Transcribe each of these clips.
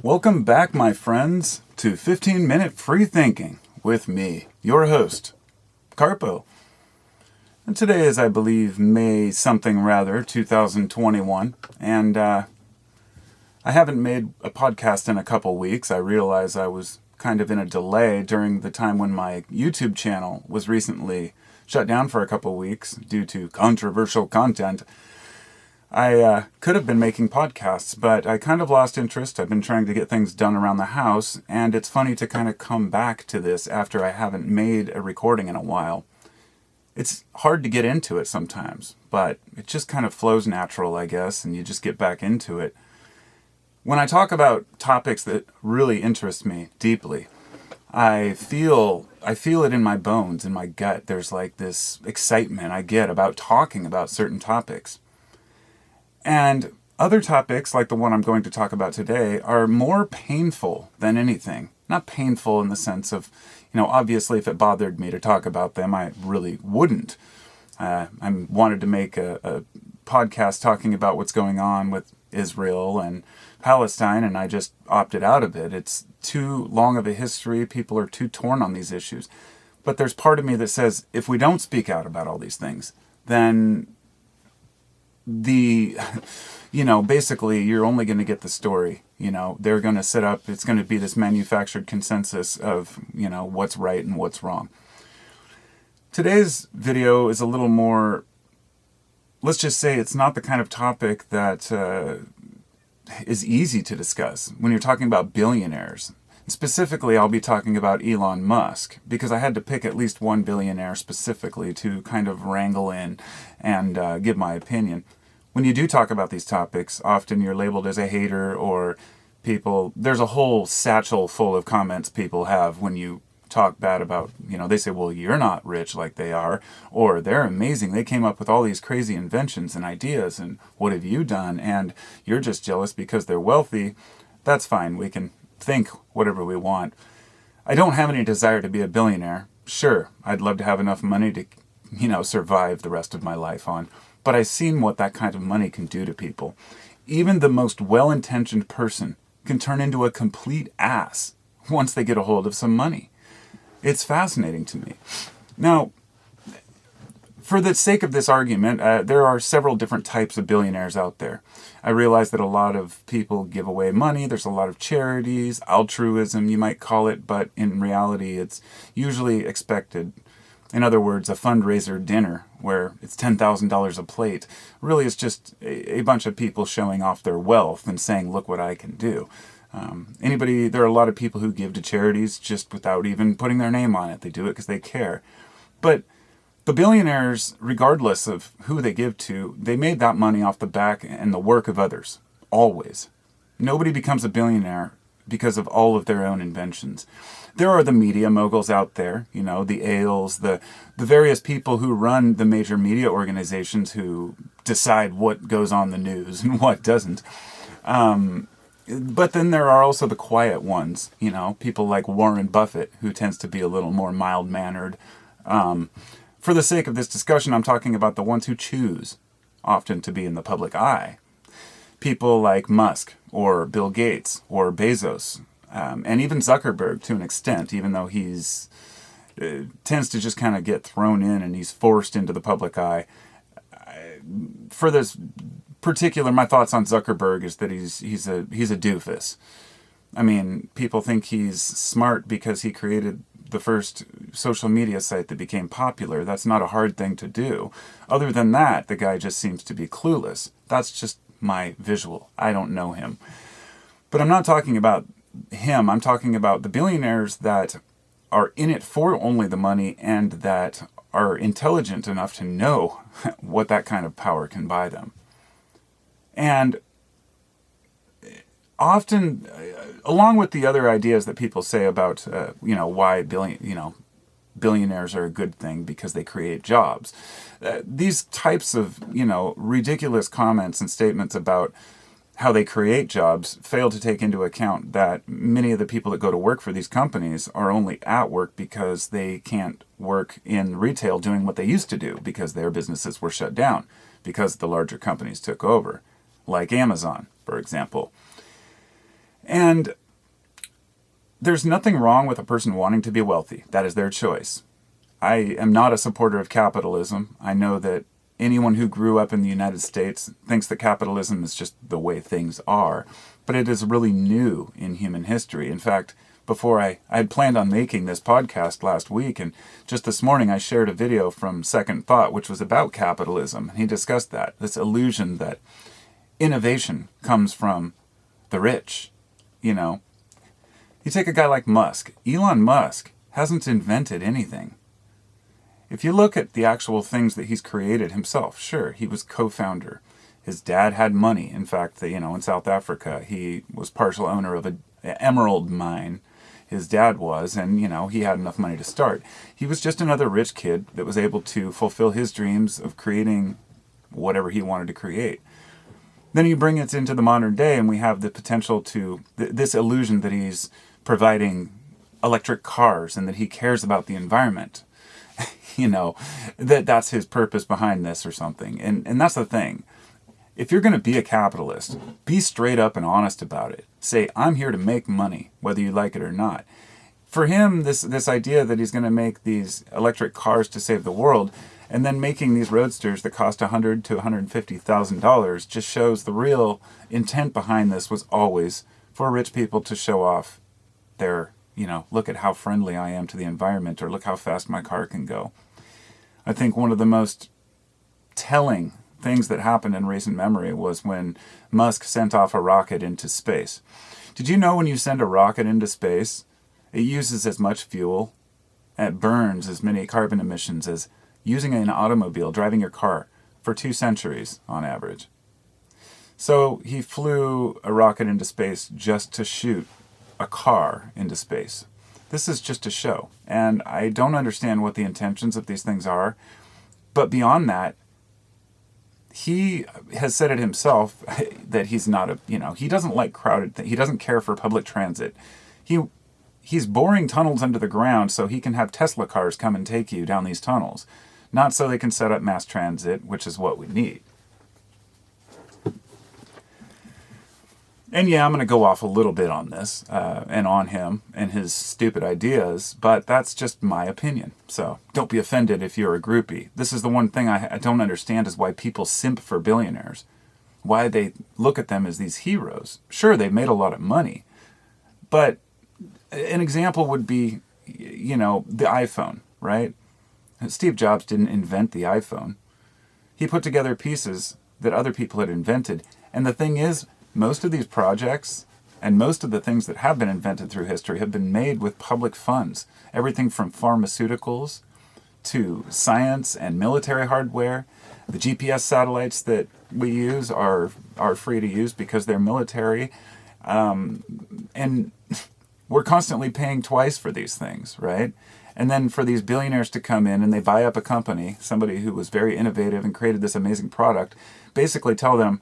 Welcome back, my friends, to 15-Minute Free Thinking with me, your host, Carpo. And today is, I believe, May something rather, 2021, and I haven't made a podcast in a couple weeks. I realize I was kind of in a delay during the time when my YouTube channel was recently shut down for a couple weeks due to controversial content. I could have been making podcasts, but I kind of lost interest. I've been trying to get things done around the house, and it's funny to kind of come back to this after I haven't made a recording in a while. It's hard to get into it sometimes, but it just kind of flows natural, I guess, and you just get back into it. When I talk about topics that really interest me deeply, I feel it in my bones, in my gut. There's like this excitement I get about talking about certain topics. And other topics, like the one I'm going to talk about today, are more painful than anything. Not painful in the sense of, obviously if it bothered me to talk about them, I really wouldn't. I wanted to make a podcast talking about what's going on with Israel and Palestine, and I just opted out of it. It's too long of a history. People are too torn on these issues. But there's part of me that says, if we don't speak out about all these things, then basically you're only going to get the story. They're going to set up, it's going to be this manufactured consensus of, what's right and what's wrong. Today's video is a little more, let's just say it's not the kind of topic that is easy to discuss when you're talking about billionaires. Specifically, I'll be talking about Elon Musk, because I had to pick at least one billionaire specifically to kind of wrangle in and give my opinion. When you do talk about these topics, often you're labeled as a hater, or there's a whole satchel full of comments people have when you talk bad about, they say, well, you're not rich like they are, or they're amazing, they came up with all these crazy inventions and ideas, and what have you done, and you're just jealous because they're wealthy. That's fine, we can think whatever we want. I don't have any desire to be a billionaire. Sure, I'd love to have enough money to, survive the rest of my life on, but I've seen what that kind of money can do to people. Even the most well-intentioned person can turn into a complete ass once they get a hold of some money. It's fascinating to me. Now, for the sake of this argument, there are several different types of billionaires out there. I realize that a lot of people give away money. There's a lot of charities, altruism, you might call it, but in reality, it's usually expected. In other words, a fundraiser dinner where it's $10,000 a plate. Really, it's just a bunch of people showing off their wealth and saying, look what I can do. There are a lot of people who give to charities just without even putting their name on it. They do it because they care. But the billionaires, regardless of who they give to, they made that money off the back and the work of others. Always. Nobody becomes a billionaire because of all of their own inventions. There are the media moguls out there, the Ailes, the various people who run the major media organizations who decide what goes on the news and what doesn't. But then there are also the quiet ones, people like Warren Buffett, who tends to be a little more mild-mannered. For the sake of this discussion, I'm talking about the ones who choose often to be in the public eye. People like Musk, or Bill Gates, or Bezos, and even Zuckerberg to an extent, even though he's tends to just kind of get thrown in and he's forced into the public eye. For this particular, my thoughts on Zuckerberg is that he's a doofus. I mean, people think he's smart because he created the first social media site that became popular. That's not a hard thing to do. Other than that, the guy just seems to be clueless. That's just my visual. I don't know him. But I'm not talking about him. I'm talking about the billionaires that are in it for only the money and that are intelligent enough to know what that kind of power can buy them. And often, along with the other ideas that people say about, why billionaires are a good thing because they create jobs, these types of, ridiculous comments and statements about how they create jobs fail to take into account that many of the people that go to work for these companies are only at work because they can't work in retail doing what they used to do because their businesses were shut down because the larger companies took over, like Amazon, for example. And there's nothing wrong with a person wanting to be wealthy. That is their choice. I am not a supporter of capitalism. I know that anyone who grew up in the United States thinks that capitalism is just the way things are. But it is really new in human history. In fact, before I had planned on making this podcast last week, and just this morning I shared a video from Second Thought, which was about capitalism. And he discussed that, this illusion that innovation comes from the rich. You know, you take a guy like Musk. Elon Musk hasn't invented anything. If you look at the actual things that he's created himself, sure, he was co-founder. His dad had money. In fact, in South Africa, he was partial owner of an emerald mine. His dad was, and, he had enough money to start. He was just another rich kid that was able to fulfill his dreams of creating whatever he wanted to create. Then you bring it into the modern day, and we have the potential to, this illusion that he's providing electric cars and that he cares about the environment. That's his purpose behind this or something. And that's the thing. If you're going to be a capitalist, be straight up and honest about it. Say, I'm here to make money, whether you like it or not. For him, this idea that he's going to make these electric cars to save the world, and then making these roadsters that cost $100,000 to $150,000 just shows the real intent behind this was always for rich people to show off their, look at how friendly I am to the environment, or look how fast my car can go. I think one of the most telling things that happened in recent memory was when Musk sent off a rocket into space. Did you know when you send a rocket into space, it uses as much fuel, it burns as many carbon emissions as using an automobile, driving your car, for 2 centuries on average? So he flew a rocket into space just to shoot a car into space. This is just a show, and I don't understand what the intentions of these things are. But beyond that, he has said it himself that he's not he doesn't like crowded he doesn't care for public transit. He's boring tunnels under the ground so he can have Tesla cars come and take you down these tunnels, not so they can set up mass transit, which is what we need. And yeah, I'm going to go off a little bit on this and on him and his stupid ideas, but that's just my opinion. So don't be offended if you're a groupie. This is the one thing I don't understand is why people simp for billionaires. Why they look at them as these heroes. Sure, they've made a lot of money, but an example would be, the iPhone, right? Steve Jobs didn't invent the iPhone. He put together pieces that other people had invented. And the thing is, most of these projects and most of the things that have been invented through history have been made with public funds. Everything from pharmaceuticals to science and military hardware. The GPS satellites that we use are free to use because they're military. And we're constantly paying twice for these things, right? And then for these billionaires to come in and they buy up a company, somebody who was very innovative and created this amazing product, basically tell them,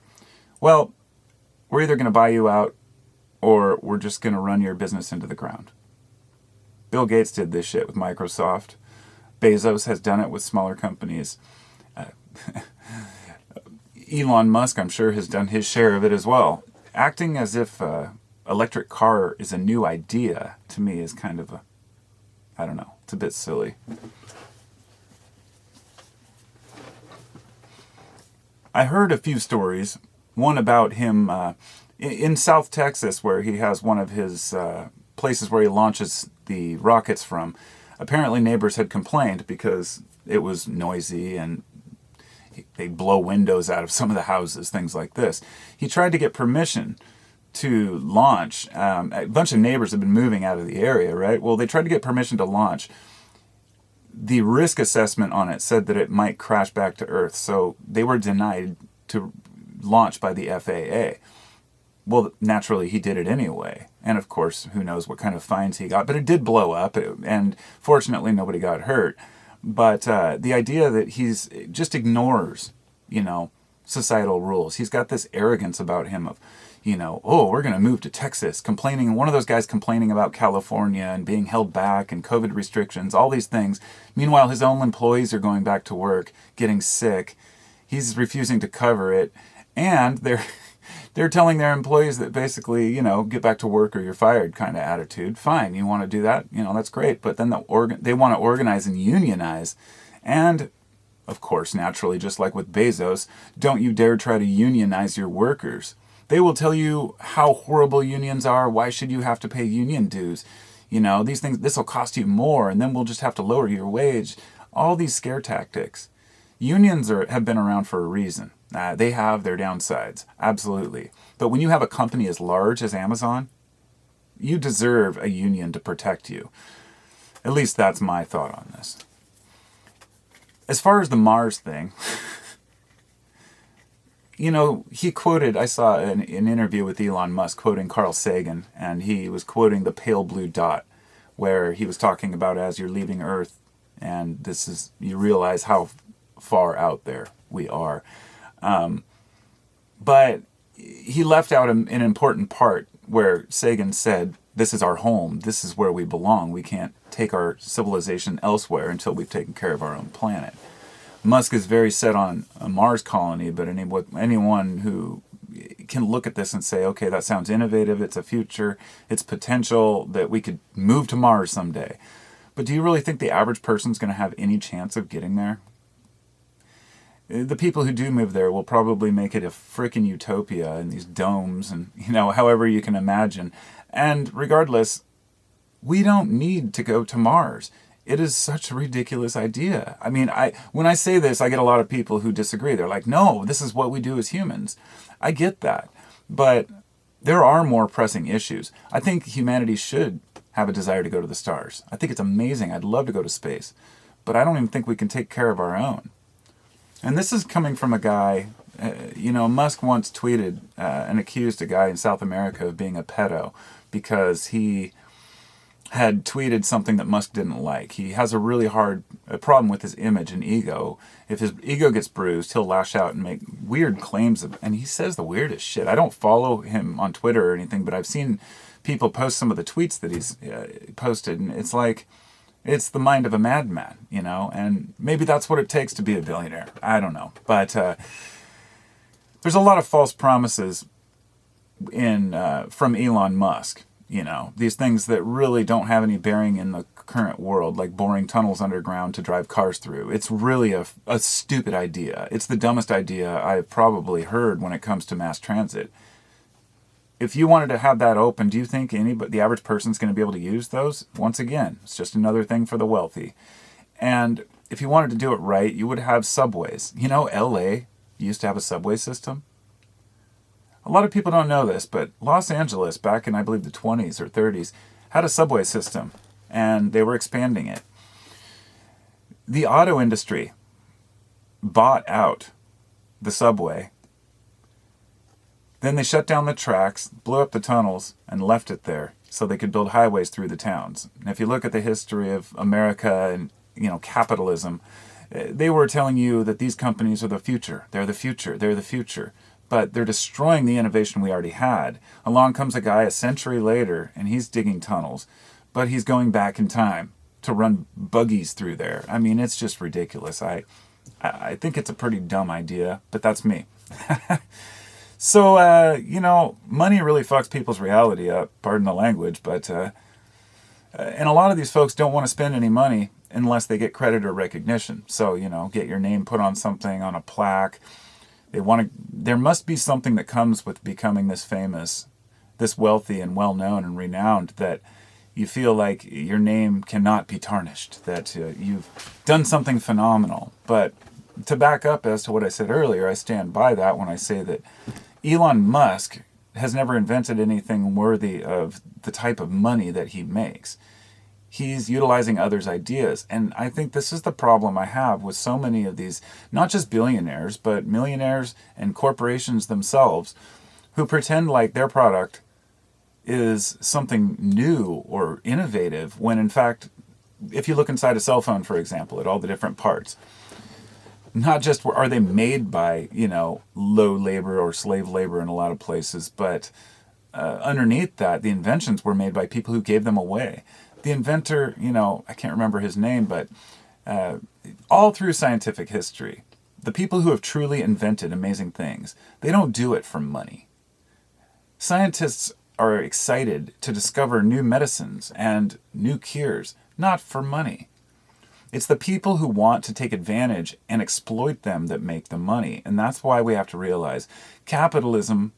well, we're either going to buy you out or we're just going to run your business into the ground. Bill Gates did this shit with Microsoft. Bezos has done it with smaller companies. Elon Musk, I'm sure, has done his share of it as well. Acting as if electric car is a new idea, to me, is kind of I don't know, it's a bit silly. I heard a few stories. One about him in South Texas, where he has one of his places where he launches the rockets from. Apparently neighbors had complained because it was noisy and they blow windows out of some of the houses, things like this. He tried to get permission to launch. A bunch of neighbors have been moving out of the area, right? Well, they tried to get permission to launch. The risk assessment on it said that it might crash back to Earth, so they were denied to launch by the FAA. Well, naturally, he did it anyway. And of course, who knows what kind of fines he got. But it did blow up, and fortunately, nobody got hurt. But the idea that he's just ignores, societal rules. He's got this arrogance about him of, oh, we're going to move to Texas, complaining. One of those guys complaining about California and being held back and COVID restrictions, all these things. Meanwhile, his own employees are going back to work, getting sick. He's refusing to cover it. And they're They're telling their employees that basically, get back to work or you're fired kind of attitude. Fine, you want to do that, that's great. But then they want to organize and unionize. And, of course, naturally, just like with Bezos, don't you dare try to unionize your workers. They will tell you how horrible unions are. Why should you have to pay union dues? These things, this will cost you more, and then we'll just have to lower your wage. All these scare tactics. Unions have been around for a reason. They have their downsides, absolutely. But when you have a company as large as Amazon, you deserve a union to protect you. At least that's my thought on this. As far as the Mars thing, he quoted, I saw an interview with Elon Musk quoting Carl Sagan, and he was quoting the pale blue dot, where he was talking about as you're leaving Earth, and you realize how far out there we are. But he left out an important part where Sagan said, this is our home, this is where we belong, we can't take our civilization elsewhere until we've taken care of our own planet. Musk is very set on a Mars colony, but anyone who can look at this and say, okay, that sounds innovative, it's a future, it's potential that we could move to Mars someday. But do you really think the average person's going to have any chance of getting there? The people who do move there will probably make it a frickin' utopia in these domes and, however you can imagine. And regardless, we don't need to go to Mars. It is such a ridiculous idea. I mean, when I say this, I get a lot of people who disagree. They're like, no, this is what we do as humans. I get that. But there are more pressing issues. I think humanity should have a desire to go to the stars. I think it's amazing. I'd love to go to space. But I don't even think we can take care of our own. And this is coming from a guy, Musk once tweeted and accused a guy in South America of being a pedo because he had tweeted something that Musk didn't like. He has a really hard problem with his image and ego. If his ego gets bruised, he'll lash out and make weird claims. And he says the weirdest shit. I don't follow him on Twitter or anything, but I've seen people post some of the tweets that he's posted, and it's like, it's the mind of a madman, and maybe that's what it takes to be a billionaire. I don't know. But there's a lot of false promises from Elon Musk, these things that really don't have any bearing in the current world, like boring tunnels underground to drive cars through. It's really a stupid idea. It's the dumbest idea I've probably heard when it comes to mass transit. If you wanted to have that open, do you think the average person's going to be able to use those? Once again, it's just another thing for the wealthy. And if you wanted to do it right, you would have subways. LA used to have a subway system. A lot of people don't know this, but Los Angeles, back in, I believe, the 20s or 30s, had a subway system, and they were expanding it. The auto industry bought out the subway. Then they shut down the tracks, blew up the tunnels, and left it there so they could build highways through the towns. And if you look at the history of America and, capitalism, they were telling you that these companies are the future. They're the future. They're the future. But they're destroying the innovation we already had. Along comes a guy a century later, and he's digging tunnels. But he's going back in time to run buggies through there. I mean, it's just ridiculous. I think it's a pretty dumb idea, but that's me. So, money really fucks people's reality up, pardon the language, but, and a lot of these folks don't want to spend any money unless they get credit or recognition. So, get your name put on something, on a plaque. There must be something that comes with becoming this famous, this wealthy and well-known and renowned, that you feel like your name cannot be tarnished, that you've done something phenomenal. But to back up as to what I said earlier, I stand by that when I say that Elon Musk has never invented anything worthy of the type of money that he makes. He's utilizing others' ideas. And I think this is the problem I have with so many of these, not just billionaires, but millionaires and corporations themselves, who pretend like their product is something new or innovative, when in fact, if you look inside a cell phone, for example, at all the different parts, not just are they made by, low labor or slave labor in a lot of places, but underneath that, the inventions were made by people who gave them away. The inventor, I can't remember his name, but all through scientific history, the people who have truly invented amazing things, they don't do it for money. Scientists are excited to discover new medicines and new cures, not for money. It's the people who want to take advantage and exploit them that make the money. And that's why we have to realize capitalism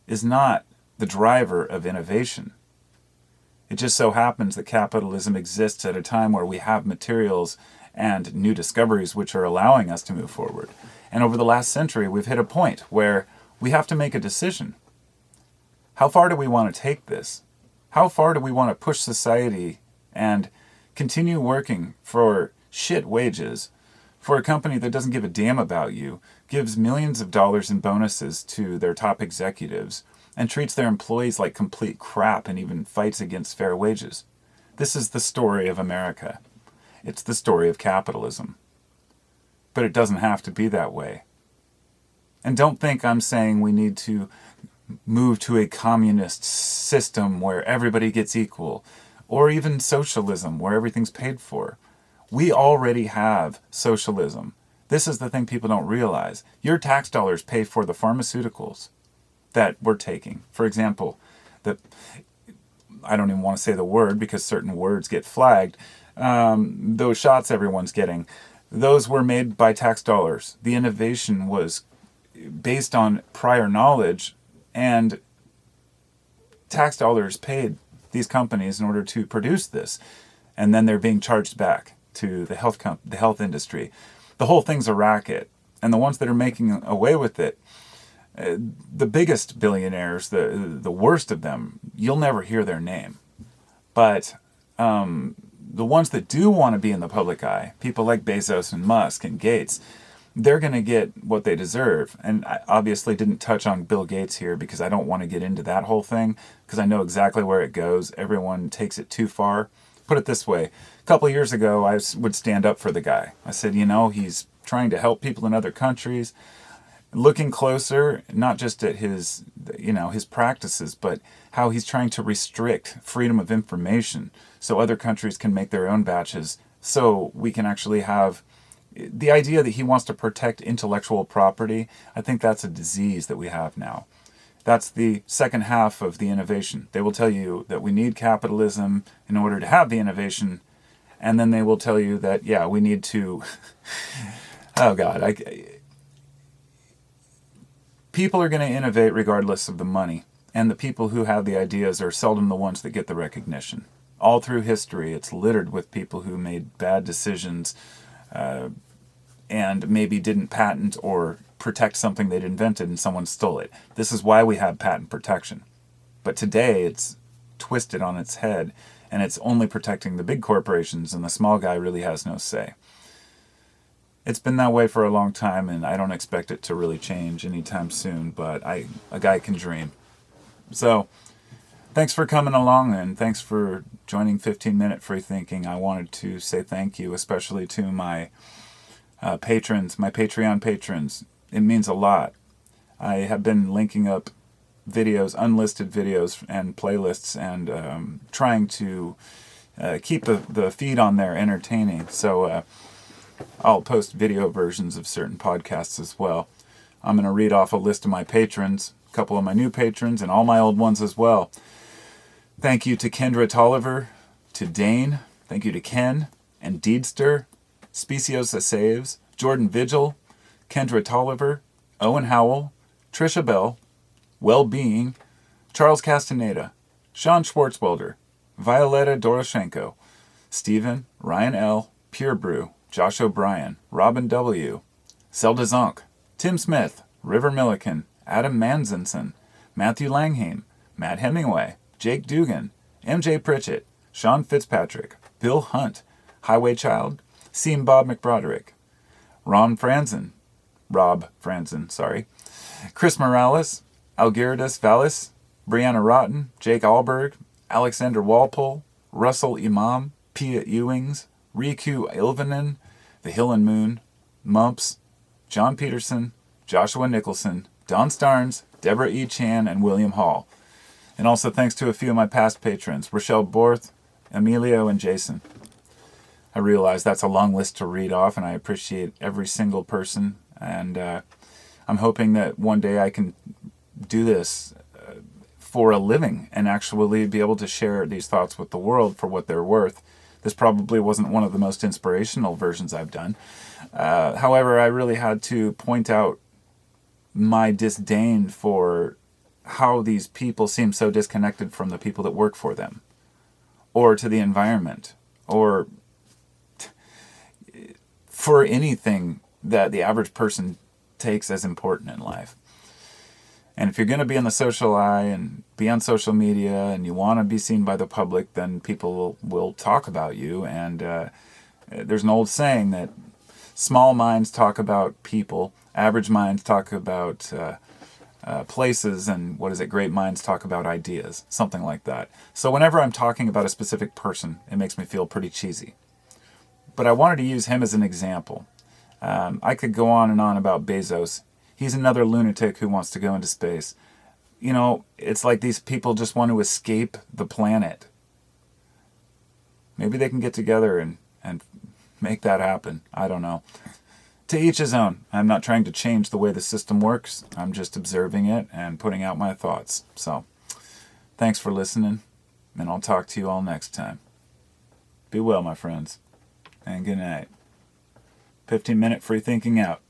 is not the driver of innovation. It just so happens that capitalism exists at a time where we have materials and new discoveries which are allowing us to move forward. And over the last century, we've hit a point where we have to make a decision. How far do we want to take this? How far do we want to push society and continue working for shit wages for a company that doesn't give a damn about you, gives millions of dollars in bonuses to their top executives, and treats their employees like complete crap and even fights against fair wages? This is the story of America. It's the story of capitalism. But it doesn't have to be that way. And don't think I'm saying we need to move to a communist system where everybody gets equal, or even socialism where everything's paid for. We already have socialism. This is the thing people don't realize. Your tax dollars pay for the pharmaceuticals that we're taking. For example, I don't even want to say the word because certain words get flagged. Those shots everyone's getting, those were made by tax dollars. The innovation was based on prior knowledge, and tax dollars paid these companies in order to produce this. And then they're being charged back to the health industry. The whole thing's a racket. And the ones that are making away with it, the biggest billionaires, the worst of them, you'll never hear their name. But the ones that do want to be in the public eye, people like Bezos and Musk and Gates, they're going to get what they deserve. And I obviously didn't touch on Bill Gates here because I don't want to get into that whole thing because I know exactly where it goes. Everyone takes it too far. Put it this way. A couple of years ago, I would stand up for the guy. I said, he's trying to help people in other countries. Looking closer, not just at his practices, but how he's trying to restrict freedom of information so other countries can make their own batches, so we can actually have the idea that he wants to protect intellectual property. I think that's a disease that we have now. That's the second half of the innovation. They will tell you that we need capitalism in order to have the innovation, and then they will tell you that, we need to... oh, God. People are going to innovate regardless of the money, and the people who have the ideas are seldom the ones that get the recognition. All through history, it's littered with people who made bad decisions and maybe didn't patent or protect something they'd invented and someone stole it. This is why we have patent protection. But today, it's twisted on its head, and it's only protecting the big corporations, and the small guy really has no say. It's been that way for a long time, and I don't expect it to really change anytime soon, but a guy can dream. So, thanks for coming along, and thanks for joining 15-Minute Free Thinking. I wanted to say thank you, especially to my patrons, my Patreon patrons. It means a lot. I have been linking up videos, unlisted videos, and playlists, and trying to keep the feed on there entertaining. So, I'll post video versions of certain podcasts as well. I'm going to read off a list of my patrons, a couple of my new patrons, and all my old ones as well. Thank you to Kendra Tolliver, to Dane, thank you to Ken, and Deedster, Speciosa Saves, Jordan Vigil, Kendra Tolliver, Owen Howell, Trisha Bell, Well-Being, Charles Castaneda, Sean Schwartzwelder, Violetta Doroshenko, Stephen, Ryan L., Pure Brew, Josh O'Brien, Robin W., Zelda Zonk, Tim Smith, River Milliken, Adam Manzinson, Matthew Langhaim, Matt Hemingway, Jake Dugan, MJ Pritchett, Sean Fitzpatrick, Bill Hunt, Highway Child, Seam Bob McBroderick, Rob Franzen, Chris Morales, Algirdas Vallis, Brianna Rotten, Jake Alberg, Alexander Walpole, Russell Imam, Pia Ewings, Riku Ilvanen, The Hill and Moon, Mumps, John Peterson, Joshua Nicholson, Don Starnes, Deborah E. Chan, and William Hall. And also thanks to a few of my past patrons, Rochelle Borth, Emilio, and Jason. I realize that's a long list to read off, and I appreciate every single person. And I'm hoping that one day I can do this for a living and actually be able to share these thoughts with the world for what they're worth. This probably wasn't one of the most inspirational versions I've done. However, I really had to point out my disdain for how these people seem so disconnected from the people that work for them, or to the environment, or for anything that the average person takes as important in life. And if you're going to be in the social eye and be on social media and you want to be seen by the public, then people will talk about you. And there's an old saying that small minds talk about people, average minds talk about places, and great minds talk about ideas, something like that. So whenever I'm talking about a specific person, it makes me feel pretty cheesy. But I wanted to use him as an example. I could go on and on about Bezos. He's another lunatic who wants to go into space. You know, it's like these people just want to escape the planet. Maybe they can get together and make that happen. I don't know. To each his own. I'm not trying to change the way the system works. I'm just observing it and putting out my thoughts. So, thanks for listening, and I'll talk to you all next time. Be well, my friends, and good night. 15-minute free thinking out.